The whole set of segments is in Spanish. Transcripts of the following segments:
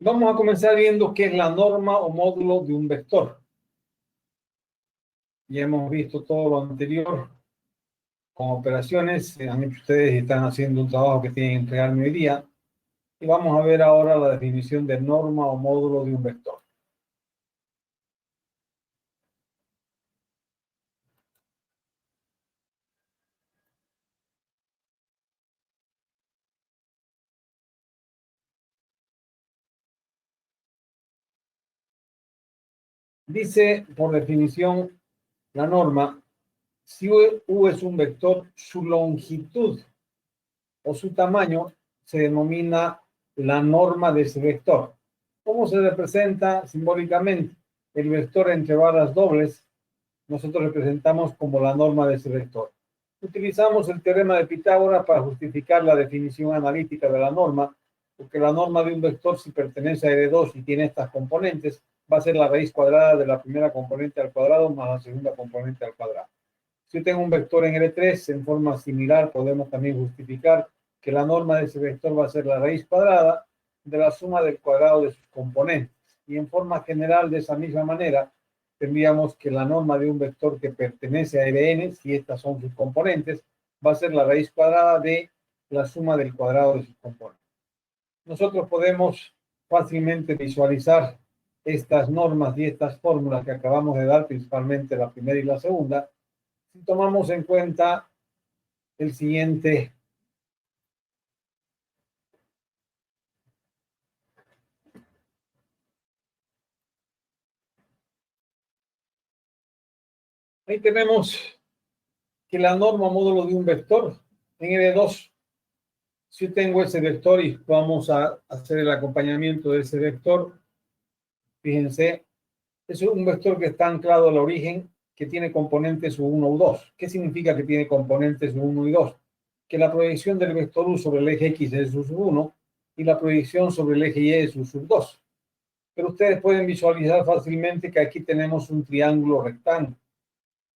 Vamos a comenzar viendo qué es la norma o módulo de un vector. Ya hemos visto todo lo anterior con operaciones. Han hecho ustedes y están haciendo un trabajo que tienen que entregarme hoy día. Y vamos a ver ahora la definición de norma o módulo de un vector. Dice, por definición, la norma, si U es un vector, su longitud o su tamaño se denomina la norma de ese vector. ¿Cómo se representa simbólicamente? El vector entre barras dobles nosotros representamos como la norma de ese vector. Utilizamos el teorema de Pitágoras para justificar la definición analítica de la norma, porque la norma de un vector, si pertenece a R2 y tiene estas componentes, va a ser la raíz cuadrada de la primera componente al cuadrado más la segunda componente al cuadrado. Si yo tengo un vector en R3, en forma similar podemos también justificar que la norma de ese vector va a ser la raíz cuadrada de la suma del cuadrado de sus componentes. Y en forma general, de esa misma manera, tendríamos que la norma de un vector que pertenece a Rn, si estas son sus componentes, va a ser la raíz cuadrada de la suma del cuadrado de sus componentes. Nosotros podemos fácilmente visualizar estas normas y estas fórmulas que acabamos de dar, principalmente la primera y la segunda, si tomamos en cuenta el siguiente ahí tenemos que la norma módulo de un vector en R2, si tengo ese vector y vamos a hacer el acompañamiento de ese vector, fíjense, es un vector que está anclado al origen, que tiene componentes U1 u 2. ¿Qué significa que tiene componentes U1 y 2? Que la proyección del vector U sobre el eje X es U sub 1 y la proyección sobre el eje Y es U sub 2. Pero ustedes pueden visualizar fácilmente que aquí tenemos un triángulo rectángulo.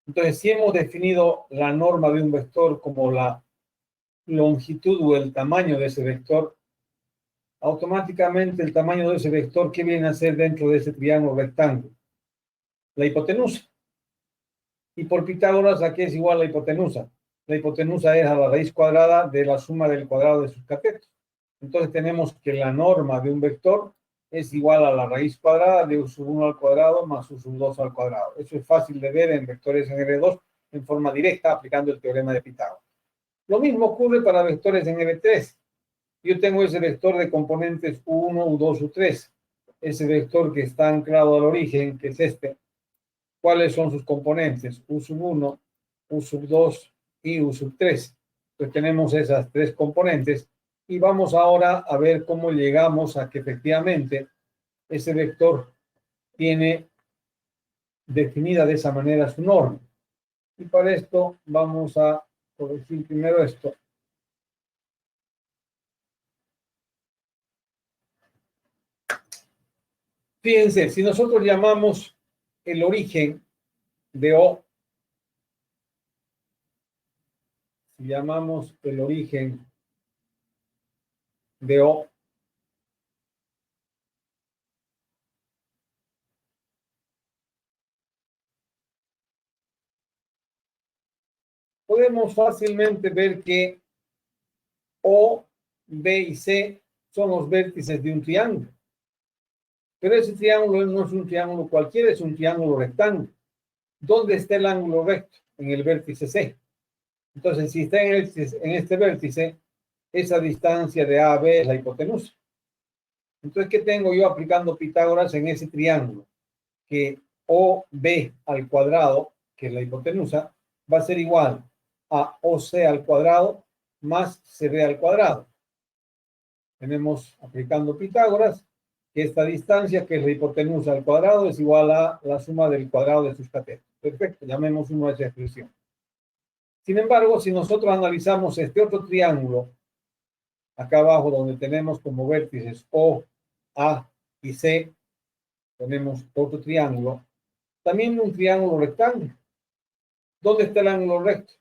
Entonces, si hemos definido la norma de un vector como la longitud o el tamaño de ese vector, automáticamente el tamaño de ese vector, ¿qué viene a ser dentro de ese triángulo rectángulo? La hipotenusa. Y por Pitágoras, ¿a qué es igual la hipotenusa? La hipotenusa es a la raíz cuadrada de la suma del cuadrado de sus catetos. Entonces tenemos que la norma de un vector es igual a la raíz cuadrada de U sub 1 al cuadrado más U sub 2 al cuadrado. Eso es fácil de ver en vectores en R2 en forma directa aplicando el teorema de Pitágoras. Lo mismo ocurre para vectores en R3. Yo tengo ese vector de componentes U1, U2, U3. Ese vector que está anclado al origen, que es este. ¿Cuáles son sus componentes? U sub 1, U sub 2 y U sub 3. Pues tenemos esas tres componentes y vamos ahora a ver cómo llegamos a que efectivamente ese vector tiene definida de esa manera su norma. Y para esto vamos a corregir primero esto. Fíjense, si nosotros llamamos el origen de O, si llamamos el origen de O, podemos fácilmente ver que O, B y C son los vértices de un triángulo. Pero ese triángulo no es un triángulo cualquiera, es un triángulo rectángulo. ¿Dónde está el ángulo recto? En el vértice C. Entonces, si está en este vértice, esa distancia de A a B es la hipotenusa. Entonces, ¿qué tengo yo aplicando Pitágoras en ese triángulo? Que OB al cuadrado, que es la hipotenusa, va a ser igual a OC al cuadrado más CB al cuadrado. Tenemos, aplicando Pitágoras, que esta distancia, que es la hipotenusa al cuadrado, es igual a la suma del cuadrado de sus catetos. Perfecto, llamemos uno a esa expresión. Sin embargo, si nosotros analizamos este otro triángulo, acá abajo donde tenemos como vértices O, A y C, tenemos otro triángulo, también un triángulo rectángulo. ¿Dónde está el ángulo recto?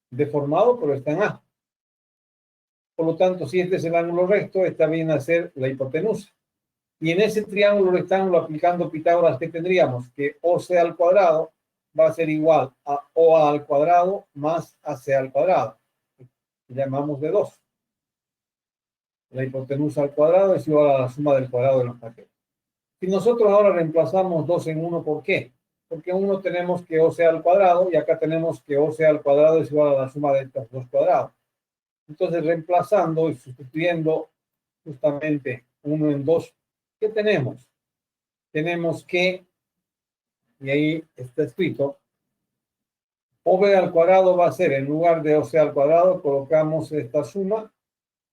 Deformado, pero está en A. Por lo tanto, si este es el ángulo recto, esta viene a ser la hipotenusa. Y en ese triángulo rectángulo, aplicando Pitágoras, ¿qué tendríamos? Que OC al cuadrado va a ser igual a OA al cuadrado más AC al cuadrado. Llamamos de 2. La hipotenusa al cuadrado es igual a la suma del cuadrado de los catetos. Si nosotros ahora reemplazamos 2 en 1, ¿por qué? Porque en uno tenemos que OC al cuadrado y acá tenemos que OC al cuadrado es igual a la suma de estos dos cuadrados. Entonces, reemplazando y sustituyendo justamente 1 en 2, ¿qué tenemos? Tenemos que, y ahí está escrito, OB al cuadrado va a ser, en lugar de OC al cuadrado, colocamos esta suma,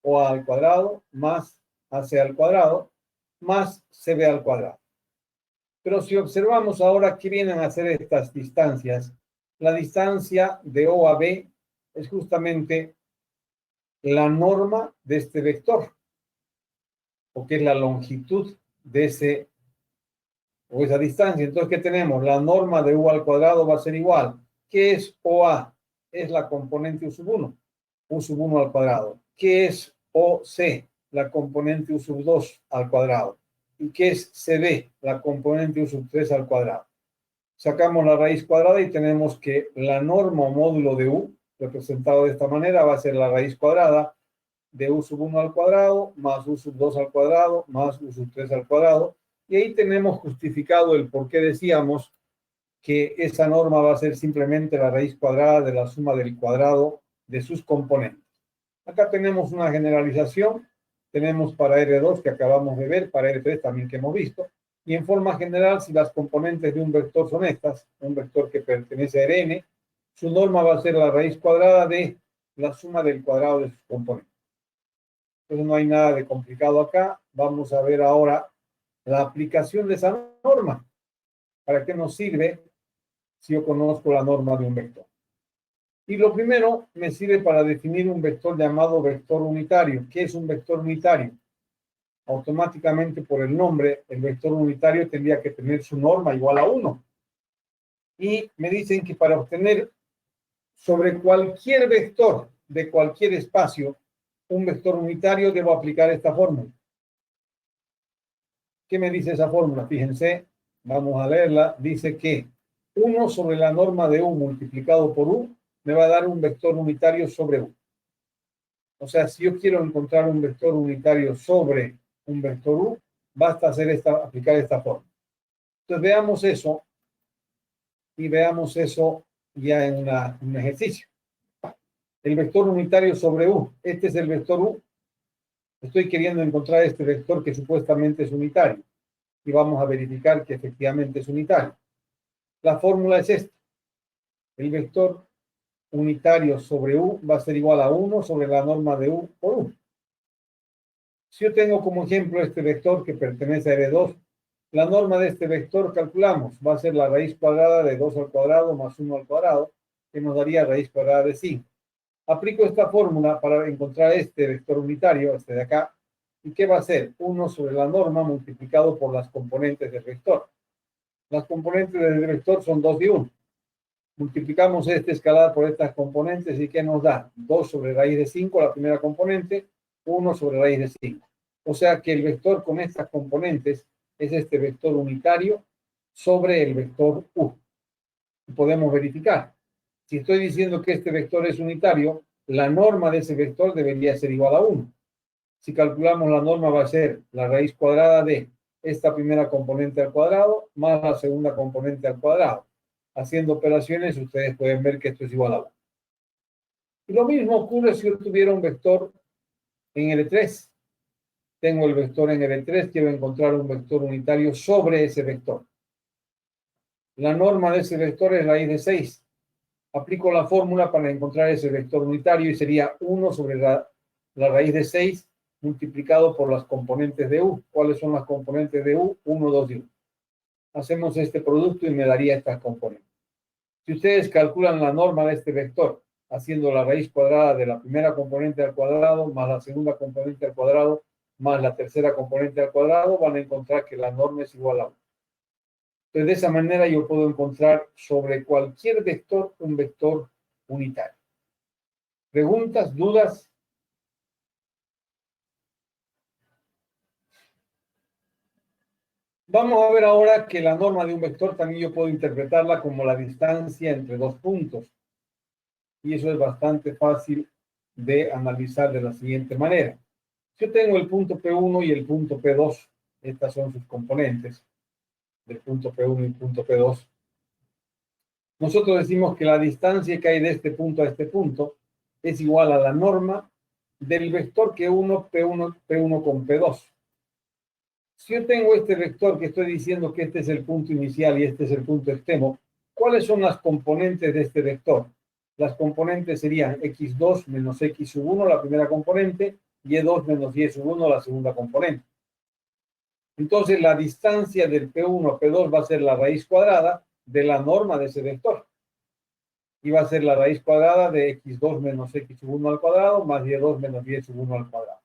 OA al cuadrado más AC al cuadrado, más CB al cuadrado. Pero si observamos ahora qué vienen a hacer estas distancias, la distancia de O a B es justamente la norma de este vector, o que es la longitud de ese o esa distancia. Entonces, ¿qué tenemos? La norma de U al cuadrado va a ser igual. ¿Qué es OA? Es la componente U sub 1. U sub 1 al cuadrado. ¿Qué es OC? La componente U sub 2 al cuadrado. ¿Y qué es CB? La componente U sub 3 al cuadrado. Sacamos la raíz cuadrada y tenemos que la norma o módulo de U, representado de esta manera, va a ser la raíz cuadrada de U sub 1 al cuadrado, más U sub 2 al cuadrado, más U sub 3 al cuadrado. Y ahí tenemos justificado el por qué decíamos que esa norma va a ser simplemente la raíz cuadrada de la suma del cuadrado de sus componentes. Acá tenemos una generalización, tenemos para R2 que acabamos de ver, para R3 también que hemos visto, y en forma general, si las componentes de un vector son estas, un vector que pertenece a Rn, su norma va a ser la raíz cuadrada de la suma del cuadrado de sus componentes. Entonces no hay nada de complicado acá. Vamos a ver ahora la aplicación de esa norma. ¿Para qué nos sirve si yo conozco la norma de un vector? Y lo primero me sirve para definir un vector llamado vector unitario. ¿Qué es un vector unitario? Automáticamente por el nombre, el vector unitario tendría que tener su norma igual a 1. Y me dicen que para obtener sobre cualquier vector de cualquier espacio un vector unitario, debo aplicar esta fórmula. ¿Qué me dice esa fórmula? Fíjense, vamos a leerla. Dice que 1 sobre la norma de U multiplicado por U me va a dar un vector unitario sobre U. O sea, si yo quiero encontrar un vector unitario sobre un vector U, basta aplicar esta fórmula. Entonces veamos eso y veamos eso ya en un ejercicio. El vector unitario sobre U. Este es el vector U. Estoy queriendo encontrar este vector que supuestamente es unitario. Y vamos a verificar que efectivamente es unitario. La fórmula es esta. El vector unitario sobre U va a ser igual a 1 sobre la norma de U por U. Si yo tengo como ejemplo este vector que pertenece a R2, la norma de este vector calculamos. Va a ser la raíz cuadrada de 2 al cuadrado más 1 al cuadrado, que nos daría raíz cuadrada de 5. Aplico esta fórmula para encontrar este vector unitario, este de acá. ¿Y qué va a ser? 1 sobre la norma multiplicado por las componentes del vector. Las componentes del vector son 2 y 1. Multiplicamos este escalar por estas componentes y ¿qué nos da? 2 sobre raíz de 5, la primera componente, 1 sobre raíz de 5. O sea que el vector con estas componentes es este vector unitario sobre el vector U. Y podemos verificar. Si estoy diciendo que este vector es unitario, la norma de ese vector debería ser igual a 1. Si calculamos la norma va a ser la raíz cuadrada de esta primera componente al cuadrado más la segunda componente al cuadrado. Haciendo operaciones, ustedes pueden ver que esto es igual a 1. Y lo mismo ocurre si yo tuviera un vector en L3. Tengo el vector en L3, quiero encontrar un vector unitario sobre ese vector. La norma de ese vector es raíz de 6. Aplico la fórmula para encontrar ese vector unitario y sería 1 sobre la raíz de 6 multiplicado por las componentes de U. ¿Cuáles son las componentes de U? 1, 2 y 1. Hacemos este producto y me daría estas componentes. Si ustedes calculan la norma de este vector, haciendo la raíz cuadrada de la primera componente al cuadrado, más la segunda componente al cuadrado, más la tercera componente al cuadrado, van a encontrar que la norma es igual a 1. Entonces, de esa manera yo puedo encontrar sobre cualquier vector un vector unitario. ¿Preguntas? ¿Dudas? Vamos a ver ahora que la norma de un vector también yo puedo interpretarla como la distancia entre dos puntos. Y eso es bastante fácil de analizar de la siguiente manera. Yo tengo el punto P1 y el punto P2. Estas son sus componentes del punto P1 y el punto P2. Nosotros decimos que la distancia que hay de este punto a este punto es igual a la norma del vector que uno P1 con P2. Si yo tengo este vector que estoy diciendo que este es el punto inicial y este es el punto extremo, ¿cuáles son las componentes de este vector? Las componentes serían x2 menos x sub 1, la primera componente, y2 menos y sub 1, la segunda componente. Entonces, la distancia del P1 a P2 va a ser la raíz cuadrada de la norma de ese vector. Y va a ser la raíz cuadrada de x2 menos x sub 1 al cuadrado más y2 menos y sub 1 al cuadrado.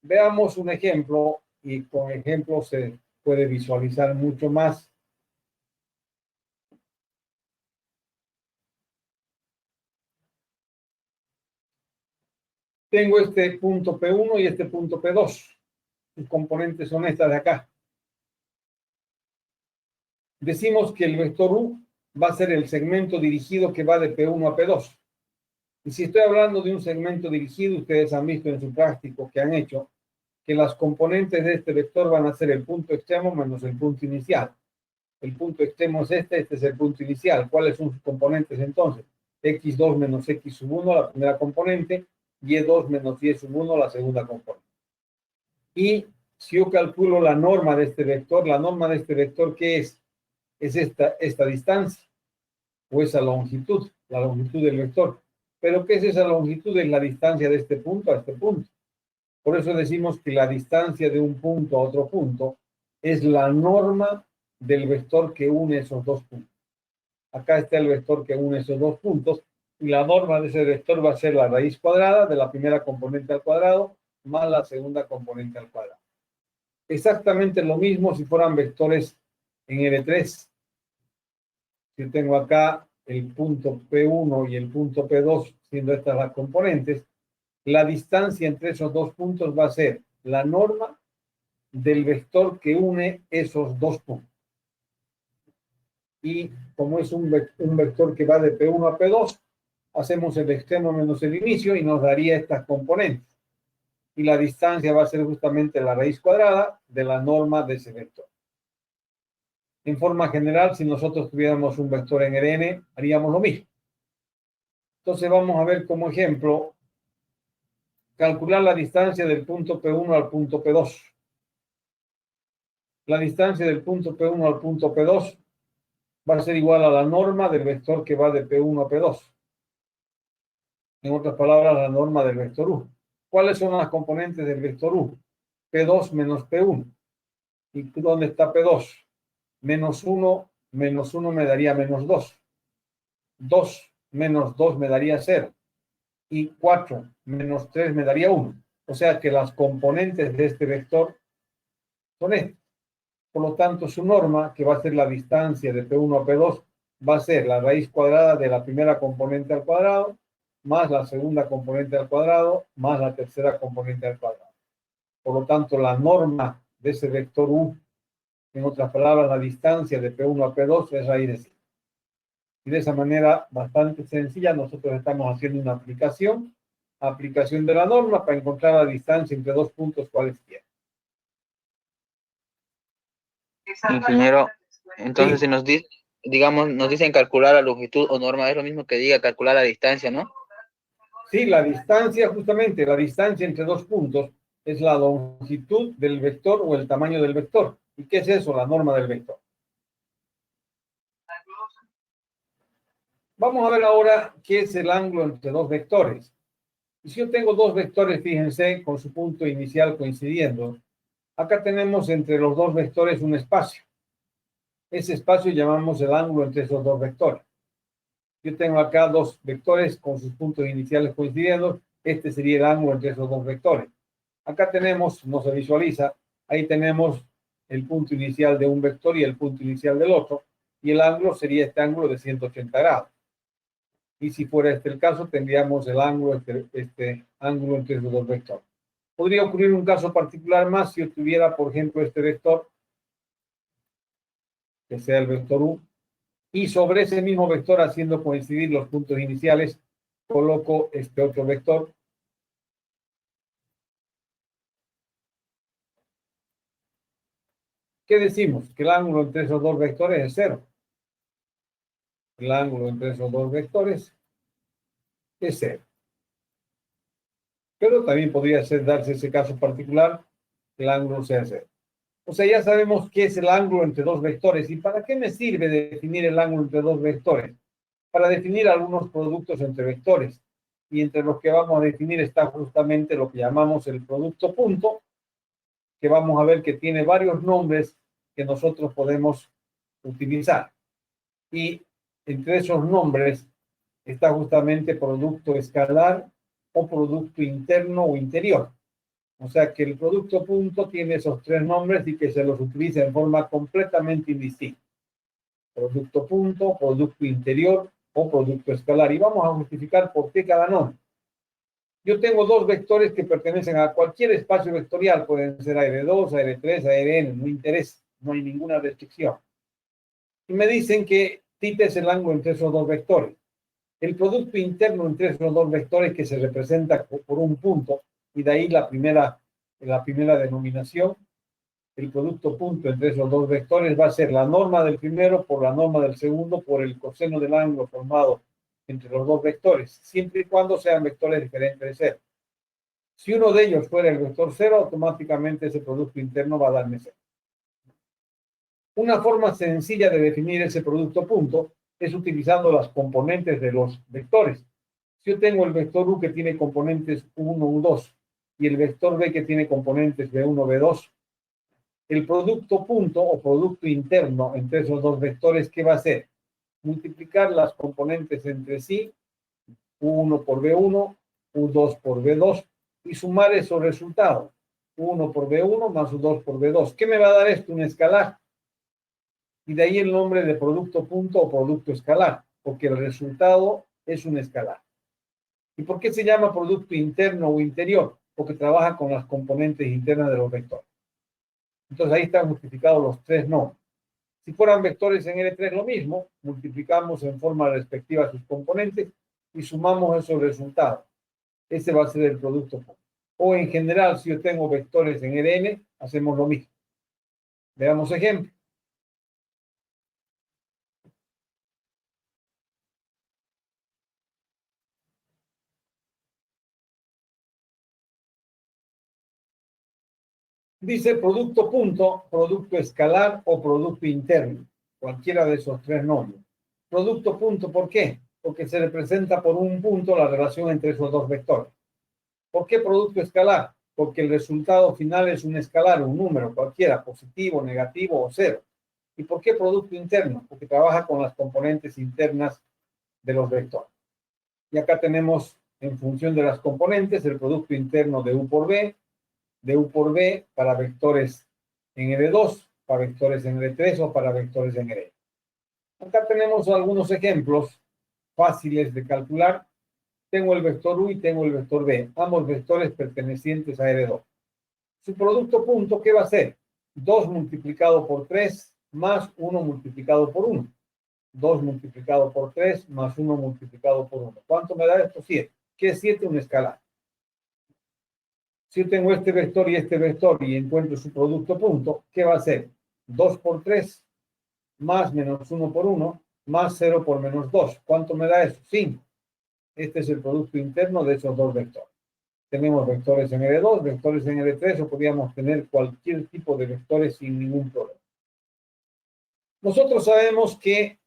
Veamos un ejemplo y con ejemplos se puede visualizar mucho más. Tengo este punto P1 y este punto P2. Sus componentes son estas de acá. Decimos que el vector U va a ser el segmento dirigido que va de P1 a P2. Y si estoy hablando de un segmento dirigido, ustedes han visto en su práctico que han hecho que las componentes de este vector van a ser el punto extremo menos el punto inicial. El punto extremo es este es el punto inicial. ¿Cuáles son sus componentes entonces? x2 menos x sub 1, la primera componente, y2 menos y sub 1, la segunda componente. Y si yo calculo la norma de este vector, ¿qué es? Es esta distancia, o esa longitud, la longitud del vector. ¿Pero qué es esa longitud? Es la distancia de este punto a este punto. Por eso decimos que la distancia de un punto a otro punto es la norma del vector que une esos dos puntos. Acá está el vector que une esos dos puntos, y la norma de ese vector va a ser la raíz cuadrada de la primera componente al cuadrado más la segunda componente al cuadrado. Exactamente lo mismo si fueran vectores en L3. Si tengo acá el punto P1 y el punto P2, siendo estas las componentes, la distancia entre esos dos puntos va a ser la norma del vector que une esos dos puntos. Y como es un vector que va de P1 a P2, hacemos el extremo menos el inicio y nos daría estas componentes. Y la distancia va a ser justamente la raíz cuadrada de la norma de ese vector. En forma general, si nosotros tuviéramos un vector en Rn, haríamos lo mismo. Entonces vamos a ver como ejemplo, calcular la distancia del punto P1 al punto P2. La distancia del punto P1 al punto P2 va a ser igual a la norma del vector que va de P1 a P2. En otras palabras, la norma del vector U. ¿Cuáles son las componentes del vector U? P2 menos P1. ¿Y dónde está P2? Menos 1 me daría menos 2. 2 menos 2 me daría 0. Y 4 menos 3 me daría 1. O sea que las componentes de este vector son estas. Por lo tanto, su norma, que va a ser la distancia de P1 a P2, va a ser la raíz cuadrada de la primera componente al cuadrado, más la segunda componente al cuadrado, más la tercera componente al cuadrado. Por lo tanto, la norma de ese vector U, en otras palabras, la distancia de P1 a P2 es raíz de 5. Y de esa manera, bastante sencilla, nosotros estamos haciendo una aplicación de la norma para encontrar la distancia entre dos puntos cualesquiera. Ingeniero, entonces Sí. si nos dice, digamos, nos dicen calcular la longitud o norma, es lo mismo que diga calcular la distancia, ¿no? Sí, la distancia, justamente, la distancia entre dos puntos es la longitud del vector o el tamaño del vector. ¿Y qué es eso? La norma del vector. Vamos a ver ahora qué es el ángulo entre dos vectores. Y si yo tengo dos vectores, fíjense, con su punto inicial coincidiendo, acá tenemos entre los dos vectores un espacio. Ese espacio llamamos el ángulo entre esos dos vectores. Yo tengo acá dos vectores con sus puntos iniciales coincidiendo. Este sería el ángulo entre esos dos vectores. Acá tenemos, no se visualiza, ahí tenemos el punto inicial de un vector y el punto inicial del otro. Y el ángulo sería este ángulo de 180 grados. Y si fuera este el caso, tendríamos el ángulo, este ángulo entre esos dos vectores. Podría ocurrir un caso particular más si yo tuviera, por ejemplo, este vector que sea el vector U, y sobre ese mismo vector, haciendo coincidir los puntos iniciales, coloco este otro vector. ¿Qué decimos? Que el ángulo entre esos dos vectores es 0. El ángulo entre esos dos vectores es 0. Pero también podría darse ese caso particular, que el ángulo sea 0. O sea, ya sabemos qué es el ángulo entre dos vectores. ¿Y para qué me sirve definir el ángulo entre dos vectores? Para definir algunos productos entre vectores. Y entre los que vamos a definir está justamente lo que llamamos el producto punto, que vamos a ver que tiene varios nombres que nosotros podemos utilizar. Y entre esos nombres está justamente producto escalar o producto interno o interior. O sea que el producto punto tiene esos tres nombres y que se los utiliza en forma completamente indistinta. Producto punto, producto interior o producto escalar. Y vamos a justificar por qué cada nombre. Yo tengo dos vectores que pertenecen a cualquier espacio vectorial. Pueden ser AR2, AR3, ARN, no interesa. No hay ninguna restricción. Y me dicen que θ es el ángulo entre esos dos vectores. El producto interno entre esos dos vectores que se representa por un punto, y de ahí la primera denominación, el producto punto entre esos dos vectores va a ser la norma del primero por la norma del segundo por el coseno del ángulo formado entre los dos vectores, siempre y cuando sean vectores diferentes de 0. Si uno de ellos fuera el vector 0, automáticamente ese producto interno va a darme 0. Una forma sencilla de definir ese producto punto es utilizando las componentes de los vectores. Si yo tengo el vector U que tiene componentes U1, U2 y el vector B que tiene componentes B1, B2, el producto punto o producto interno entre esos dos vectores, ¿qué va a hacer? Multiplicar las componentes entre sí, U1 por B1, U2 por B2, y sumar esos resultados, U1 por B1 más U2 por B2. ¿Qué me va a dar esto? Un escalar. Y de ahí el nombre de producto punto o producto escalar, porque el resultado es un escalar. ¿Y por qué se llama producto interno o interior? Porque trabaja con las componentes internas de los vectores. Entonces ahí están justificados los tres nombres. Si fueran vectores en L3 lo mismo, multiplicamos en forma respectiva sus componentes y sumamos esos resultados. Ese va a ser el producto punto. O en general, si yo tengo vectores en Ln, hacemos lo mismo. Veamos ejemplo. Dice producto punto, producto escalar o producto interno. Cualquiera de esos tres nombres. Producto punto, ¿por qué? Porque se representa por un punto la relación entre esos dos vectores. ¿Por qué producto escalar? Porque el resultado final es un escalar, un número cualquiera, positivo, negativo o cero. ¿Y por qué producto interno? Porque trabaja con las componentes internas de los vectores. Y acá tenemos, en función de las componentes, el producto interno de U por B, de U por B para vectores en L2, para vectores en L3 o para vectores en L. Acá tenemos algunos ejemplos fáciles de calcular. Tengo el vector U y tengo el vector B, ambos vectores pertenecientes a L2. Su producto punto, ¿qué va a ser? 2 multiplicado por 3 más 1 multiplicado por 1. 2 multiplicado por 3 más 1 multiplicado por 1. ¿Cuánto me da esto? 7. ¿Qué es 7? Un escalar. Si yo tengo este vector y encuentro su producto punto, ¿qué va a ser? 2 por 3 más menos 1 por 1 más 0 por menos 2. ¿Cuánto me da eso? 5. Este es el producto interno de esos dos vectores. Tenemos vectores en L2, vectores en L3, o podríamos tener cualquier tipo de vectores sin ningún problema. Nosotros sabemos que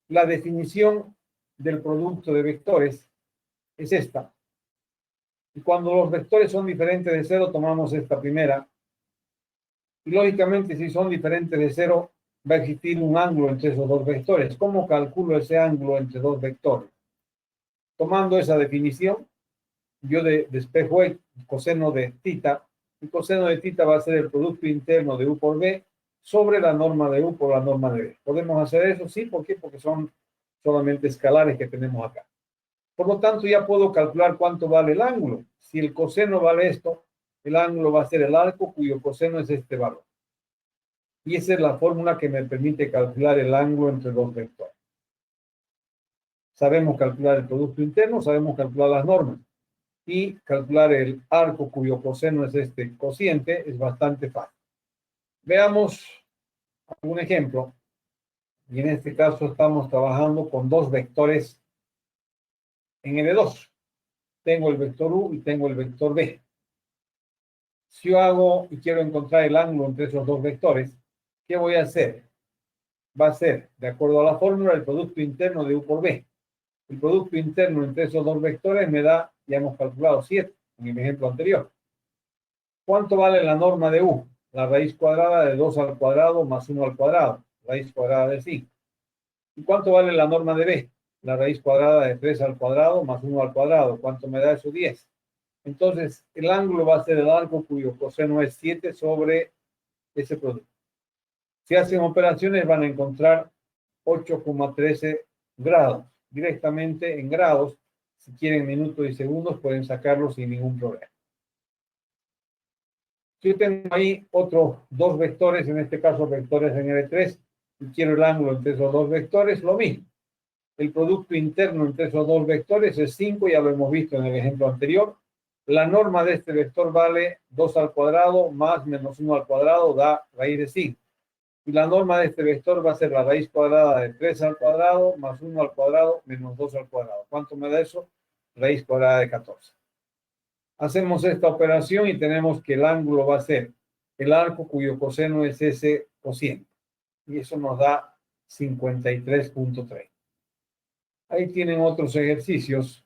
la definición del producto de vectores es esta. Y cuando los vectores son diferentes de 0, tomamos esta primera. Y lógicamente, si son diferentes de 0, va a existir un ángulo entre esos dos vectores. ¿Cómo calculo ese ángulo entre dos vectores? Tomando esa definición, yo despejo el coseno de θ. El coseno de θ va a ser el producto interno de U por B sobre la norma de U por la norma de B. ¿Podemos hacer eso? Sí, ¿por qué? Porque son solamente escalares que tenemos acá. Por lo tanto, ya puedo calcular cuánto vale el ángulo. Si el coseno vale esto, el ángulo va a ser el arco cuyo coseno es este valor. Y esa es la fórmula que me permite calcular el ángulo entre dos vectores. Sabemos calcular el producto interno, sabemos calcular las normas. Y calcular el arco cuyo coseno es este cociente es bastante fácil. Veamos un ejemplo. Y en este caso estamos trabajando con dos vectores en L2. Tengo el vector U y tengo el vector B. Si yo hago y quiero encontrar el ángulo entre esos dos vectores, ¿qué voy a hacer? Va a ser, de acuerdo a la fórmula, el producto interno de U por B. El producto interno entre esos dos vectores me da, ya hemos calculado 7 en el ejemplo anterior. ¿Cuánto vale la norma de U? La raíz cuadrada de 2 al cuadrado más 1 al cuadrado, raíz cuadrada de 5. ¿Y cuánto vale la norma de B? La raíz cuadrada de 3 al cuadrado más 1 al cuadrado. ¿Cuánto me da eso? 10. Entonces, el ángulo va a ser el arco cuyo coseno es 7 sobre ese producto. Si hacen operaciones van a encontrar 8,13 grados. Directamente en grados, si quieren minutos y segundos, pueden sacarlo sin ningún problema. Si yo tengo ahí otros dos vectores, en este caso vectores en L3, y quiero el ángulo entre esos dos vectores, lo mismo. El producto interno entre esos dos vectores es 5, ya lo hemos visto en el ejemplo anterior. La norma de este vector vale 2 al cuadrado más menos 1 al cuadrado da raíz de 5. Y la norma de este vector va a ser la raíz cuadrada de 3 al cuadrado más 1 al cuadrado menos 2 al cuadrado. ¿Cuánto me da eso? Raíz cuadrada de 14. Hacemos esta operación y tenemos que el ángulo va a ser el arco cuyo coseno es ese cociente. Y eso nos da 53,3. Ahí tienen otros ejercicios.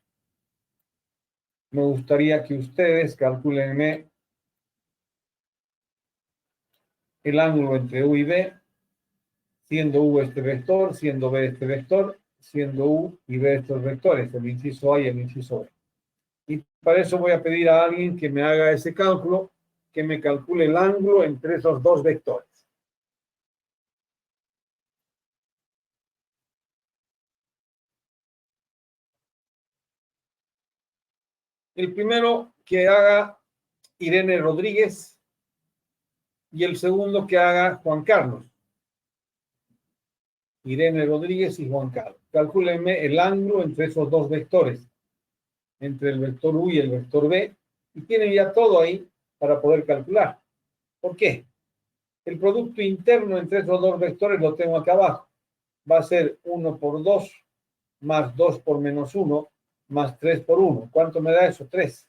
Me gustaría que ustedes calculenme el ángulo entre U y B, siendo U este vector, siendo B este vector, siendo U y B estos vectores, el inciso A y el inciso B. Y para eso voy a pedir a alguien que me haga ese cálculo, que me calcule el ángulo entre esos dos vectores. El primero que haga Irene Rodríguez y el segundo que haga Juan Carlos. Irene Rodríguez y Juan Carlos. Calcúlenme el ángulo entre esos dos vectores, entre el vector U y el vector B, y tienen ya todo ahí para poder calcular. ¿Por qué? El producto interno entre esos dos vectores lo tengo acá abajo. Va a ser 1 por 2 más 2 por menos 1 más 3 por 1. ¿Cuánto me da eso? 3.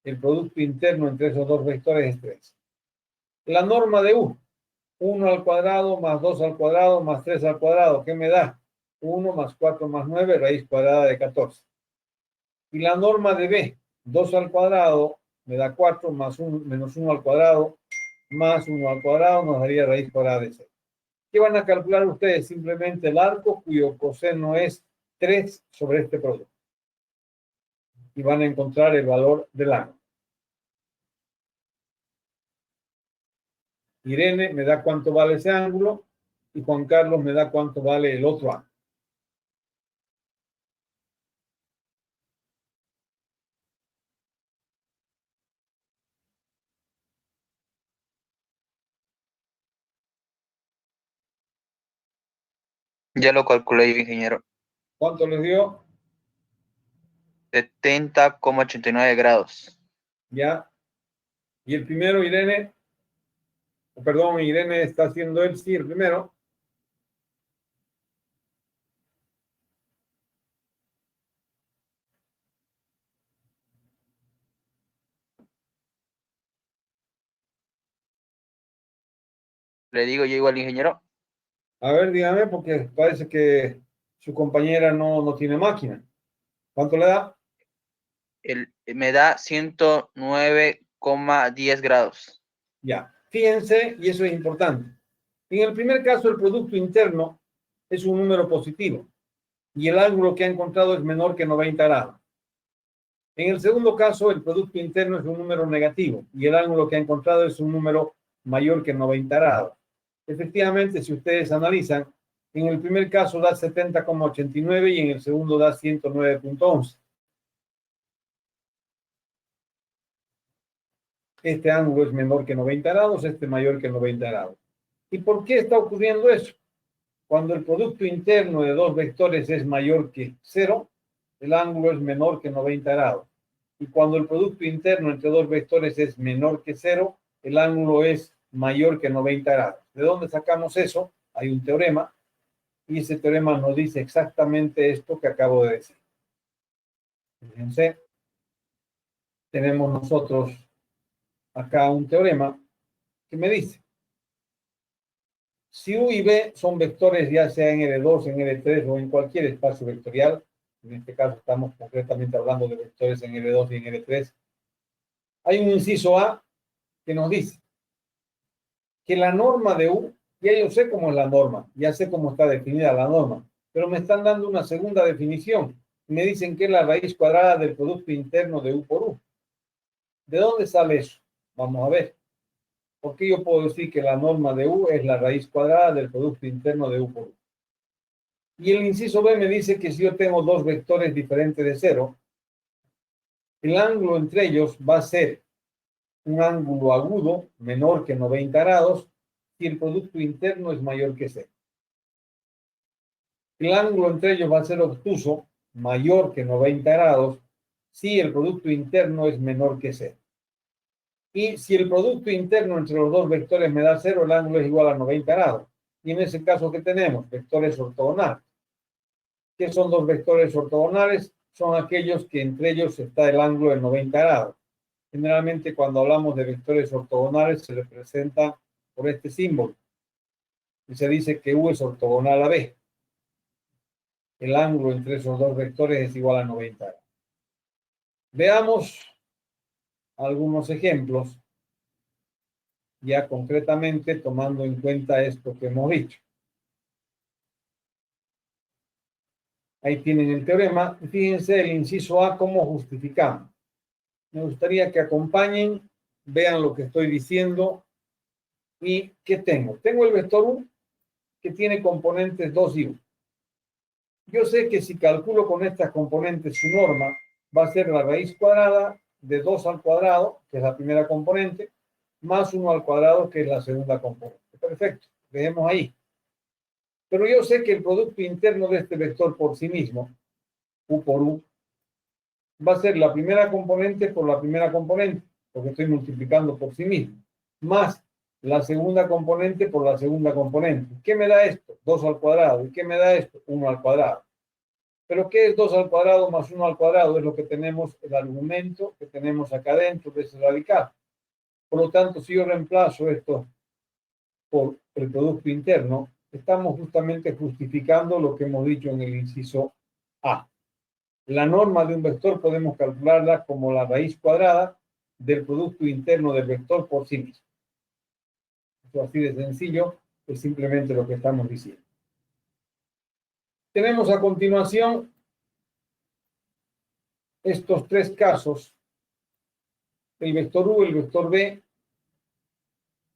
El producto interno entre esos dos vectores es 3. La norma de U, 1 al cuadrado más 2 al cuadrado más 3 al cuadrado, ¿qué me da? 1 más 4 más 9, raíz cuadrada de 14. Y la norma de B, 2 al cuadrado, me da 4 más 1, menos 1 al cuadrado, más 1 al cuadrado, nos daría raíz cuadrada de 6. ¿Qué van a calcular ustedes? Simplemente el arco cuyo coseno es 3 sobre este producto. Y van a encontrar el valor del ángulo. Irene me da cuánto vale ese ángulo y Juan Carlos me da cuánto vale el otro ángulo. Ya lo calculé yo, ingeniero. ¿Cuánto les dio? 70,89 grados. Ya. Y el primero, Irene, perdón, Irene está haciendo él, sí, el primero. Le digo yo igual, ingeniero. A ver, dígame, porque parece que su compañera no tiene máquina. ¿Cuánto le da? Me da 109,10 grados. Ya. Fíjense, y eso es importante. En el primer caso, el producto interno es un número positivo y el ángulo que ha encontrado es menor que 90 grados. En el segundo caso, el producto interno es un número negativo y el ángulo que ha encontrado es un número mayor que 90 grados. Efectivamente, si ustedes analizan, en el primer caso da 70,89 y en el segundo da 109,11. Este ángulo es menor que 90 grados, este mayor que 90 grados. ¿Y por qué está ocurriendo eso? Cuando el producto interno de dos vectores es mayor que 0, el ángulo es menor que 90 grados. Y cuando el producto interno entre dos vectores es menor que 0, el ángulo es mayor que 90 grados. ¿De dónde sacamos eso? Hay un teorema, y ese teorema nos dice exactamente esto que acabo de decir. Fíjense, tenemos nosotros acá un teorema que me dice, si U y B son vectores ya sea en L2, en L3 o en cualquier espacio vectorial, en este caso estamos concretamente hablando de vectores en L2 y en L3, hay un inciso A que nos dice que la norma de U, ya yo sé cómo es la norma, ya sé cómo está definida la norma, pero me están dando una segunda definición. Me dicen que es la raíz cuadrada del producto interno de U por U. ¿De dónde sale eso? Vamos a ver. ¿Por qué yo puedo decir que la norma de U es la raíz cuadrada del producto interno de U por U? Y el inciso B me dice que si yo tengo dos vectores diferentes de 0, el ángulo entre ellos va a ser un ángulo agudo menor que 90 grados si el producto interno es mayor que 0. El ángulo entre ellos va a ser obtuso mayor que 90 grados si el producto interno es menor que 0. Y si el producto interno entre los dos vectores me da 0, el ángulo es igual a 90 grados. Y en ese caso, ¿qué tenemos? Vectores ortogonales. ¿Qué son dos vectores ortogonales? Son aquellos que entre ellos está el ángulo de 90 grados. Generalmente cuando hablamos de vectores ortogonales se representa por este símbolo. Y se dice que U es ortogonal a B. El ángulo entre esos dos vectores es igual a 90 grados. Veamos algunos ejemplos, ya concretamente tomando en cuenta esto que hemos dicho. Ahí tienen el teorema. Fíjense el inciso A, cómo justificamos. Me gustaría que acompañen, vean lo que estoy diciendo. ¿Y qué tengo? Tengo el vector U, que tiene componentes 2 y 1. Yo sé que si calculo con estas componentes su norma, va a ser la raíz cuadrada de 2 al cuadrado, que es la primera componente, más 1 al cuadrado, que es la segunda componente. Perfecto, veamos ahí. Pero yo sé que el producto interno de este vector por sí mismo, U por U, va a ser la primera componente por la primera componente, porque estoy multiplicando por sí mismo, más la segunda componente por la segunda componente. ¿Qué me da esto? 2 al cuadrado. ¿Y qué me da esto? 1 al cuadrado. ¿Pero qué es 2 al cuadrado más 1 al cuadrado? Es lo que tenemos, el argumento que tenemos acá dentro de ese radical. Por lo tanto, si yo reemplazo esto por el producto interno, estamos justamente justificando lo que hemos dicho en el inciso A. La norma de un vector podemos calcularla como la raíz cuadrada del producto interno del vector por sí mismo. Esto así de sencillo es simplemente lo que estamos diciendo. Tenemos a continuación estos tres casos. El vector U, el vector B.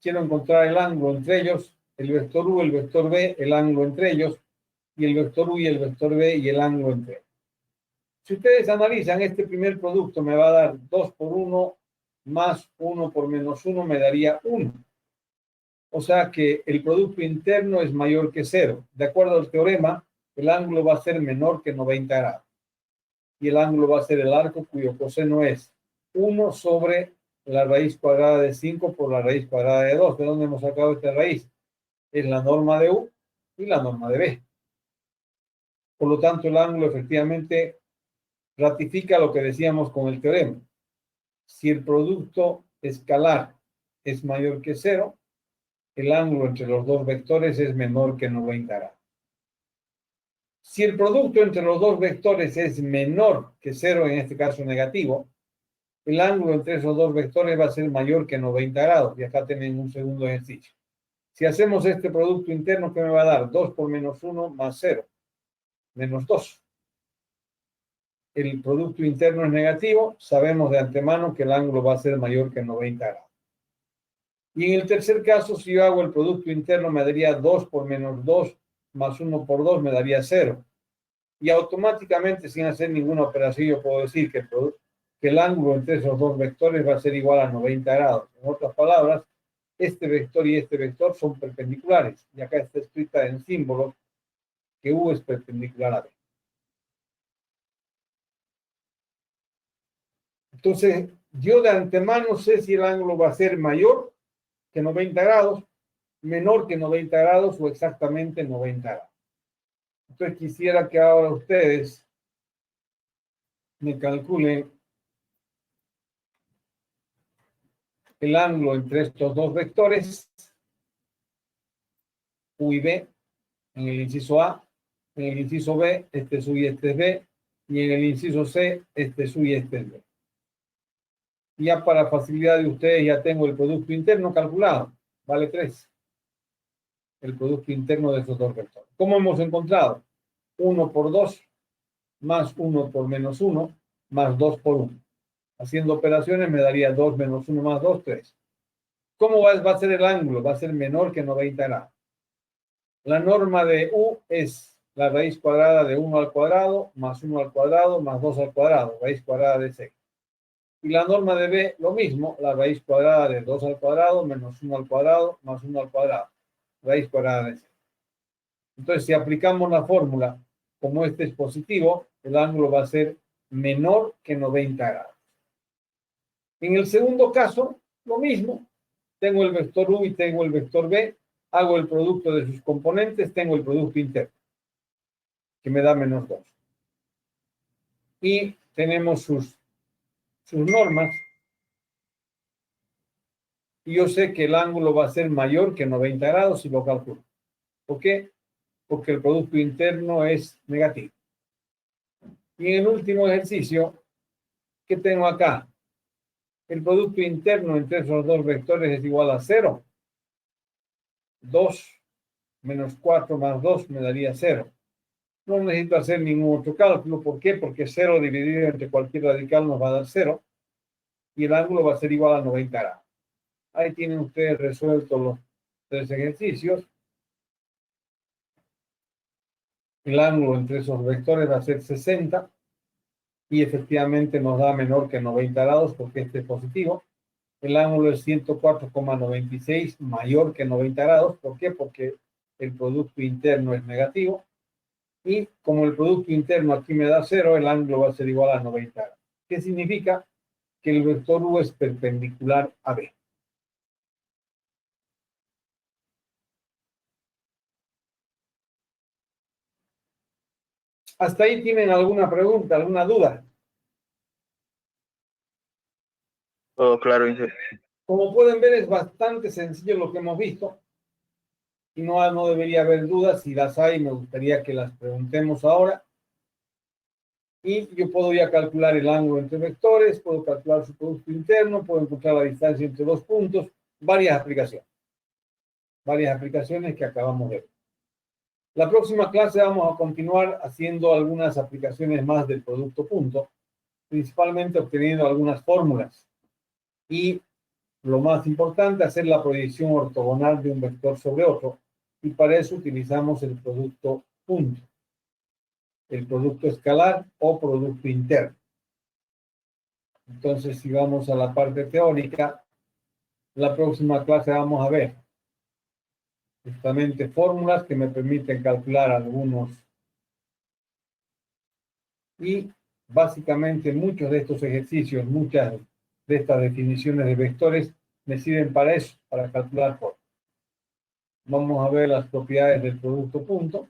Quiero encontrar el ángulo entre ellos. El vector U, el vector B, el ángulo entre ellos. Y el vector U y el vector B y el ángulo entre ellos. Si ustedes analizan, este primer producto me va a dar 2 por 1 más 1 por menos 1 me daría 1. O sea que el producto interno es mayor que 0. De acuerdo al teorema, el ángulo va a ser menor que 90 grados. Y el ángulo va a ser el arco cuyo coseno es 1 sobre la raíz cuadrada de 5 por la raíz cuadrada de 2. ¿De dónde hemos sacado esta raíz? Es la norma de U y la norma de B. Por lo tanto, el ángulo efectivamente ratifica lo que decíamos con el teorema. Si el producto escalar es mayor que 0, el ángulo entre los dos vectores es menor que 90 grados. Si el producto entre los dos vectores es menor que 0, en este caso negativo, el ángulo entre esos dos vectores va a ser mayor que 90 grados. Y acá tienen un segundo ejercicio. Si hacemos este producto interno, ¿qué me va a dar? 2 por menos 1 más 0, menos 2. El producto interno es negativo, sabemos de antemano que el ángulo va a ser mayor que 90 grados. Y en el tercer caso, si yo hago el producto interno, me daría 2 por menos 2 más 1 por 2 me daría 0. Y automáticamente, sin hacer ninguna operación, yo puedo decir que el ángulo entre esos dos vectores va a ser igual a 90 grados. En otras palabras, este vector y este vector son perpendiculares. Y acá está escrita en símbolos que U es perpendicular a B. Entonces, yo de antemano sé si el ángulo va a ser mayor que 90 grados, menor que 90 grados o exactamente 90 grados. Entonces, quisiera que ahora ustedes me calculen el ángulo entre estos dos vectores, U y B, en el inciso A, en el inciso B, este es U y este es B, y en el inciso C, este es U y este es B. Ya para facilidad de ustedes ya tengo el producto interno calculado, vale 3. El producto interno de esos dos vectores. ¿Cómo hemos encontrado? 1 por 2, más 1 por menos 1, más 2 por 1. Haciendo operaciones me daría 2 menos 1 más 2, 3. ¿Cómo va a ser el ángulo? Va a ser menor que 90 grados. La norma de U es la raíz cuadrada de 1 al cuadrado, más 1 al cuadrado, más 2 al cuadrado, raíz cuadrada de 6. Y la norma de B, lo mismo, la raíz cuadrada de 2 al cuadrado, menos 1 al cuadrado, más 1 al cuadrado, raíz cuadrada de 6. Entonces, si aplicamos la fórmula, como este es positivo, el ángulo va a ser menor que 90 grados. En el segundo caso, lo mismo. Tengo el vector U y tengo el vector B, hago el producto de sus componentes, tengo el producto interno, que me da menos 2. Y tenemos sus normas. Y yo sé que el ángulo va a ser mayor que 90 grados si lo calculo. ¿Por qué? Porque el producto interno es negativo. Y en el último ejercicio, ¿qué tengo acá? El producto interno entre esos dos vectores es igual a 0. 2 menos 4 más 2 me daría 0. No necesito hacer ningún otro cálculo. ¿Por qué? Porque 0 dividido entre cualquier radical nos va a dar 0. Y el ángulo va a ser igual a 90 grados. Ahí tienen ustedes resueltos los 3 ejercicios. El ángulo entre esos vectores va a ser 60. Y efectivamente nos da menor que 90 grados porque este es positivo. El ángulo es 104,96 mayor que 90 grados. ¿Por qué? Porque el producto interno es negativo. Y como el producto interno aquí me da 0, el ángulo va a ser igual a 90 grados. ¿Qué significa? Que el vector U es perpendicular a B. ¿Hasta ahí tienen alguna pregunta, alguna duda? Oh, claro. Como pueden ver, es bastante sencillo lo que hemos visto. Y no debería haber dudas. Si las hay, me gustaría que las preguntemos ahora. Y yo puedo ya calcular el ángulo entre vectores, puedo calcular su producto interno, puedo encontrar la distancia entre dos puntos, varias aplicaciones que acabamos de ver. La próxima clase vamos a continuar haciendo algunas aplicaciones más del producto punto, principalmente obteniendo algunas fórmulas. Y lo más importante, hacer la proyección ortogonal de un vector sobre otro. Y para eso utilizamos el producto punto, el producto escalar o producto interno. Entonces, si vamos a la parte teórica, la próxima clase vamos a ver justamente fórmulas que me permiten calcular algunos. Y básicamente muchos de estos ejercicios, muchas de estas definiciones de vectores me sirven para eso, para calcular fórmulas. Vamos a ver las propiedades del producto punto.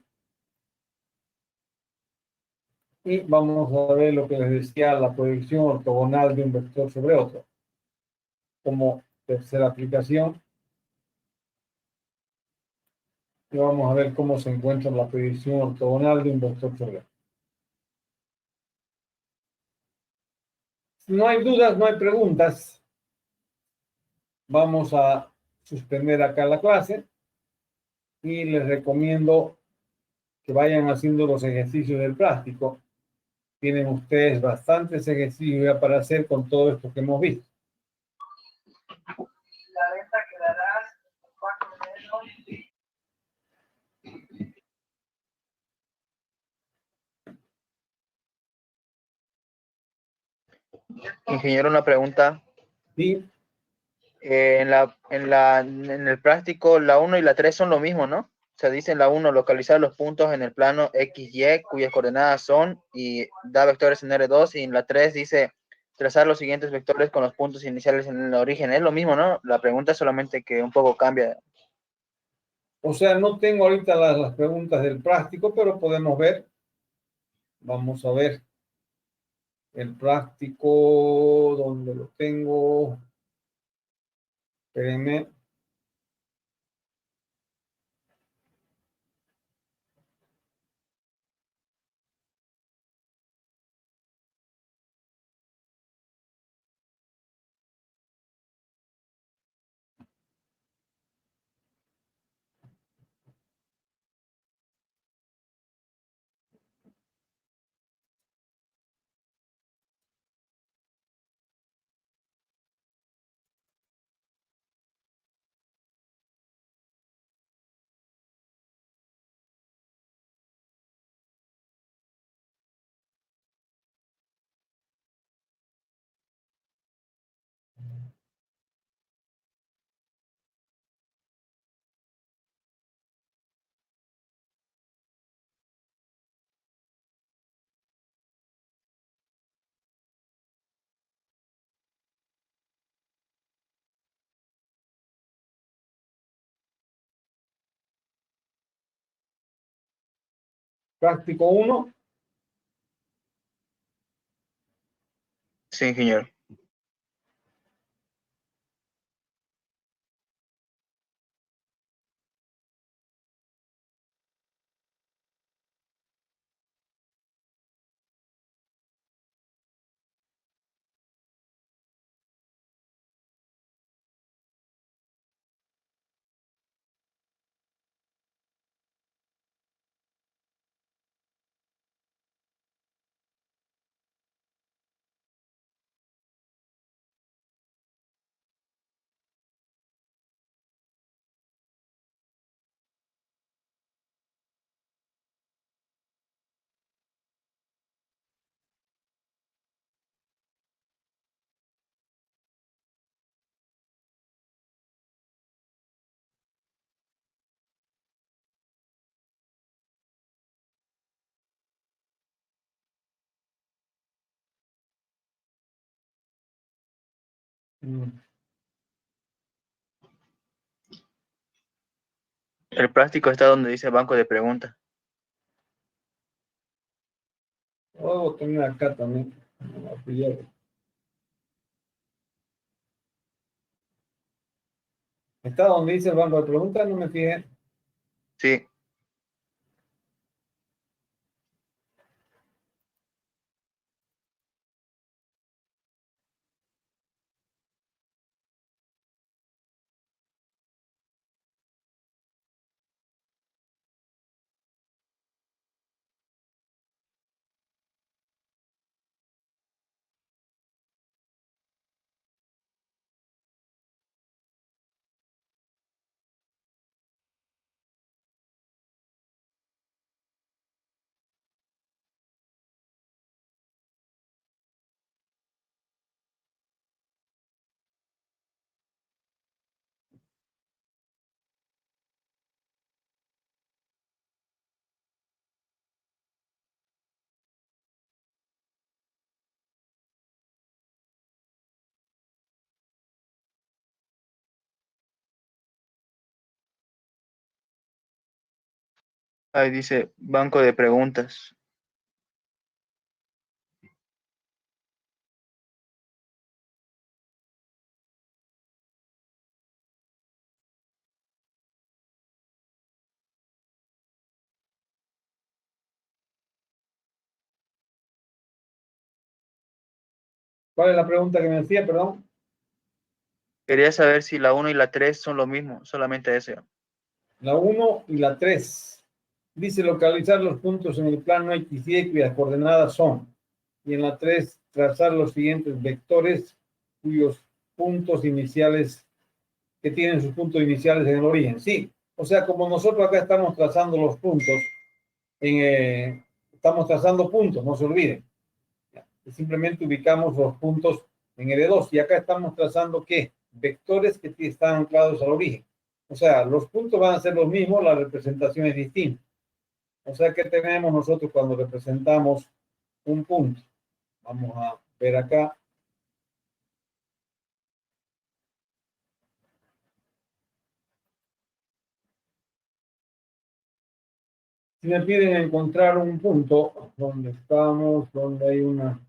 Y vamos a ver lo que les decía, la proyección ortogonal de un vector sobre otro. Como tercera aplicación. Y vamos a ver cómo se encuentra la proyección ortogonal de un vector sobre otro. Si no hay dudas, no hay preguntas. Vamos a suspender acá la clase. Y les recomiendo que vayan haciendo los ejercicios del práctico. Tienen ustedes bastantes ejercicios ya para hacer con todo esto que hemos visto. La venta quedará 4 menos. Ingeniero, una pregunta. Sí. En el práctico, la 1 y la 3 son lo mismo, ¿no? O sea, dice en la 1, localizar los puntos en el plano X, Y, cuyas coordenadas son, y da vectores en R2, y en la 3 dice, trazar los siguientes vectores con los puntos iniciales en el origen. Es lo mismo, ¿no? La pregunta es solamente que un poco cambia. O sea, no tengo ahorita las preguntas del práctico, pero podemos ver. Vamos a ver el práctico, donde lo tengo. Espérenme. Práctico 1. Sí, ingeniero. El práctico está donde dice banco de preguntas. Luego tengo acá también. Está donde dice el banco de preguntas, no me fijé. Sí. Ahí dice banco de preguntas. ¿Cuál es la pregunta que me hacía, perdón? Quería saber si la 1 y la 3 son lo mismo, solamente eso. La 1 y la 3. Dice localizar los puntos en el plano X, Y cuyas coordenadas son. Y en la 3, trazar los siguientes vectores cuyos puntos iniciales, que tienen sus puntos iniciales en el origen. Sí, o sea, como nosotros acá estamos trazando los puntos, estamos trazando puntos, no se olviden. Simplemente ubicamos los puntos en L2 y acá estamos trazando ¿qué? vectores que están anclados al origen. O sea, los puntos van a ser los mismos, la representación es distinta. O sea, ¿qué tenemos nosotros cuando representamos un punto? Vamos a ver acá. Si me piden encontrar un punto, donde estamos, donde hay una...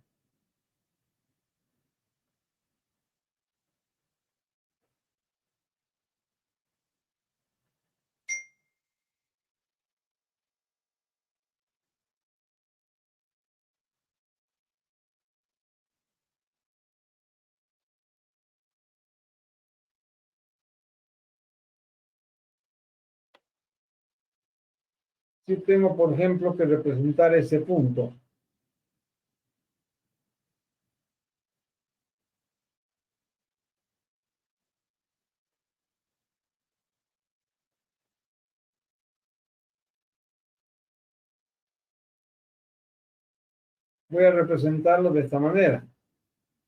Si tengo, por ejemplo, que representar ese punto. Voy a representarlo de esta manera.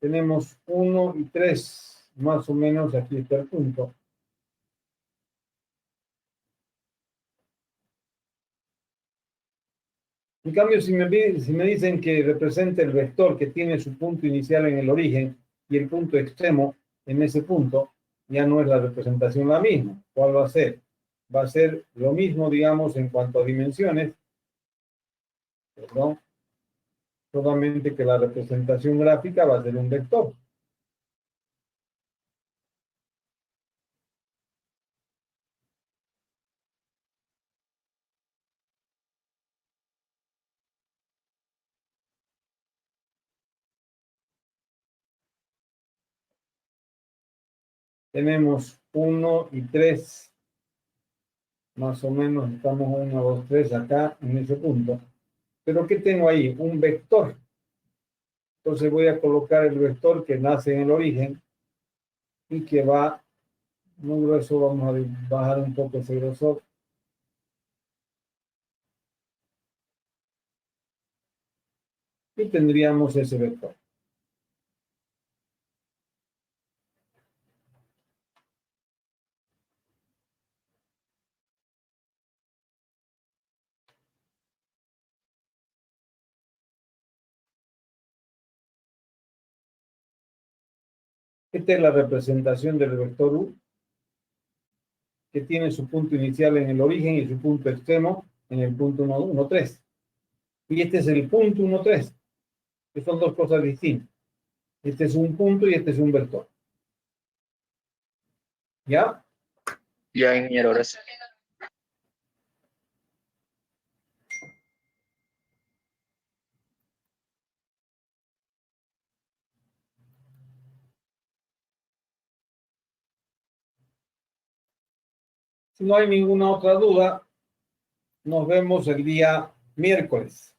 Tenemos 1 y 3, más o menos aquí está el punto. En cambio, si me dicen que represente el vector que tiene su punto inicial en el origen y el punto extremo en ese punto, ya no es la representación la misma. ¿Cuál va a ser? Va a ser lo mismo, digamos, en cuanto a dimensiones, perdón, solamente que la representación gráfica va a ser un vector. Tenemos 1 y 3, más o menos estamos 1, 2, 3 acá en ese punto. Pero ¿qué tengo ahí? Un vector. Entonces voy a colocar el vector que nace en el origen y que va muy grueso. Vamos a bajar un poco ese grosor. Y tendríamos ese vector. Esta es la representación del vector U, que tiene su punto inicial en el origen y su punto extremo en el punto 1, 1, 3. Y este es el punto 1, 3, que son dos cosas distintas. Este es un punto y este es un vector. ¿Ya? Ya, ingeniero, gracias. Si no hay ninguna otra duda, nos vemos el día miércoles.